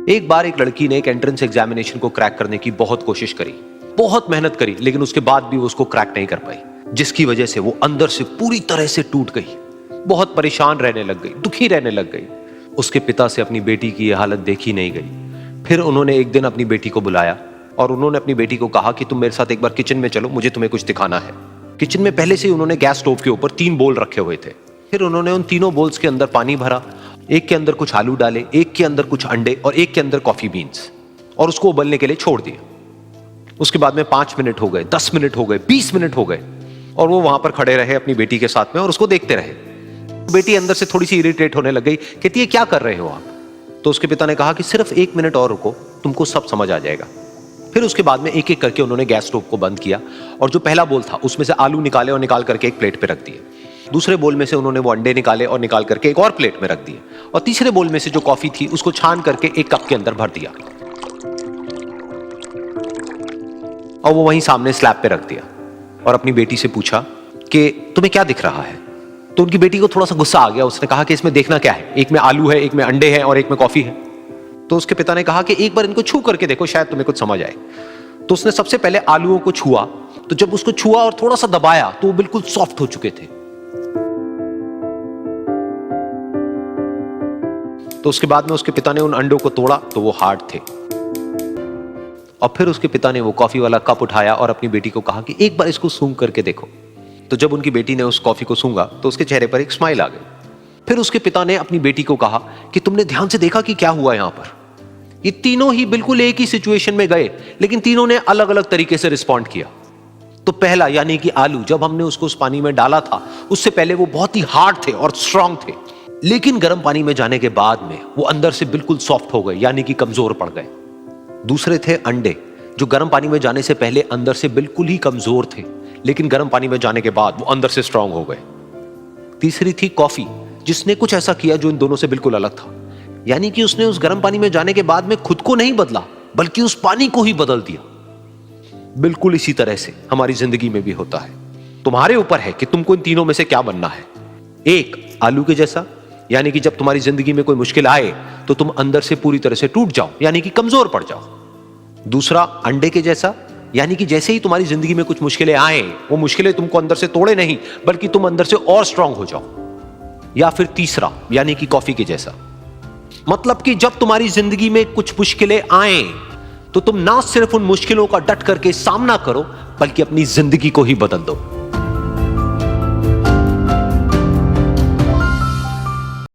एक बार एक लड़की ने एक एंट्रेंस एग्जामिनेशन को क्रैक करने की बहुत कोशिश करी, बहुत मेहनत करी, लेकिन उसके बाद भी वो उसको क्रैक नहीं कर पाई, जिसकी वजह से वो अंदर से पूरी तरह से टूट गई, बहुत परेशान रहने लग गई, दुखी रहने लग गई। उसके पिता से अपनी बेटी की यह हालत देखी नहीं गई। फिर उन्होंने एक दिन अपनी बेटी को बुलाया और उन्होंने अपनी बेटी को कहा कि तुम मेरे साथ एक बार किचन में चलो, मुझे तुम्हें कुछ दिखाना है। किचन में पहले से ही उन्होंने गैस स्टोव के ऊपर 3 बोल रखे हुए थे। फिर उन्होंने उन तीनों बोल्स के अंदर पानी भरा, एक के अंदर कुछ आलू डाले, एक के अंदर कुछ अंडे और एक के अंदर कॉफी बीन्स, और उसको उबलने के लिए छोड़ दिया। उसके बाद में 5 मिनट हो गए, 10 मिनट हो गए, 20 मिनट हो गए, और वो वहां पर खड़े रहे अपनी बेटी के साथ में और उसको देखते रहे। बेटी अंदर से थोड़ी सी इरिटेट होने लग गई, कहती है क्या कर रहे हो आप? तो उसके पिता ने कहा कि सिर्फ 1 मिनट और रुको, तुमको सब समझ आ जाएगा। फिर उसके बाद में एक एक करके उन्होंने गैस स्टोव को बंद किया और जो पहला बोल था उसमें से आलू निकाले और निकाल करके एक प्लेट पे रख दिए। दूसरे बोल में से उन्होंने वो अंडे निकाले और निकाल करके एक और प्लेट में रख दिए, और तीसरे बोल में से जो कॉफी थी उसको छान करके एक कप के अंदर भर दिया और वो वहीं सामने स्लैब पे रख दिया और अपनी बेटी से पूछा कि तुम्हें क्या दिख रहा है? तो उनकी बेटी को थोड़ा सा गुस्सा आ गया। उसने कहा कि इसमें देखना क्या है, एक में आलू है, एक में अंडे हैं और एक में कॉफी है। तो उसके पिता ने कहा कि एक बार इनको छू करके देखो, शायद तुम्हें कुछ समझ आए। तो उसने सबसे पहले आलूओं को छुआ, तो जब उसको छुआ और थोड़ा सा दबाया तो वो बिल्कुल सॉफ्ट हो चुके थे। तो उसके बाद में उसके पिता ने उन अंडों को तोड़ा तो वो हार्ड थे, और फिर उसके पिता ने वो कॉफी वाला कप उठाया और अपनी बेटी को कहा कि एक बार इसको सूंघ करके देखो। तो जब उनकी बेटी ने उस कॉफी को सूंघा तो उसके चेहरे पर एक स्माइल आ गई। फिर उसके पिता ने अपनी बेटी को कहा कि तुमने ध्यान से देखा कि क्या हुआ यहां पर? ये तीनों ही बिल्कुल एक ही सिचुएशन में गए, लेकिन तीनों ने अलग अलग तरीके से रिस्पॉन्ड किया। तो पहला यानी कि आलू, जब हमने उसको उस पानी में डाला था उससे पहले वो बहुत ही हार्ड थे और स्ट्रांग थे, लेकिन गर्म पानी में जाने के बाद में वो अंदर से बिल्कुल सॉफ्ट हो गए, यानी कि कमजोर पड़ गए। दूसरे थे अंडे, जो गर्म पानी में जाने से पहले अंदर से बिल्कुल ही कमजोर थे, लेकिन गर्म पानी में जाने के बाद वो अंदर से स्ट्रांग हो गए। तीसरी थी कॉफी, जिसने कुछ ऐसा किया जो इन दोनों से बिल्कुल अलग था, यानी कि उसने उस गर्म पानी में जाने के बाद में खुद को नहीं बदला, बल्कि उस पानी को ही बदल दिया। बिल्कुल इसी तरह से हमारी जिंदगी में भी होता है। तुम्हारे ऊपर है कि तुमको इन तीनों में से क्या बनना है। एक, आलू के जैसा, यानी कि जब तुम्हारी जिंदगी में कोई मुश्किल आए तो तुम अंदर से पूरी तरह से टूट जाओ, यानी कि कमजोर पड़ जाओ। दूसरा, अंडे के जैसा, यानी कि जैसे ही तुम्हारी जिंदगी में कुछ मुश्किलें आए, वो मुश्किलें तुमको अंदर से तोड़े नहीं, बल्कि तुम अंदर से और स्ट्रांग हो जाओ। या फिर तीसरा, यानी कि कॉफी के जैसा, मतलब कि जब तुम्हारी जिंदगी में कुछ मुश्किलें आए तो तुम ना सिर्फ उन मुश्किलों का डट करके सामना करो, बल्कि अपनी जिंदगी को ही बदल दो।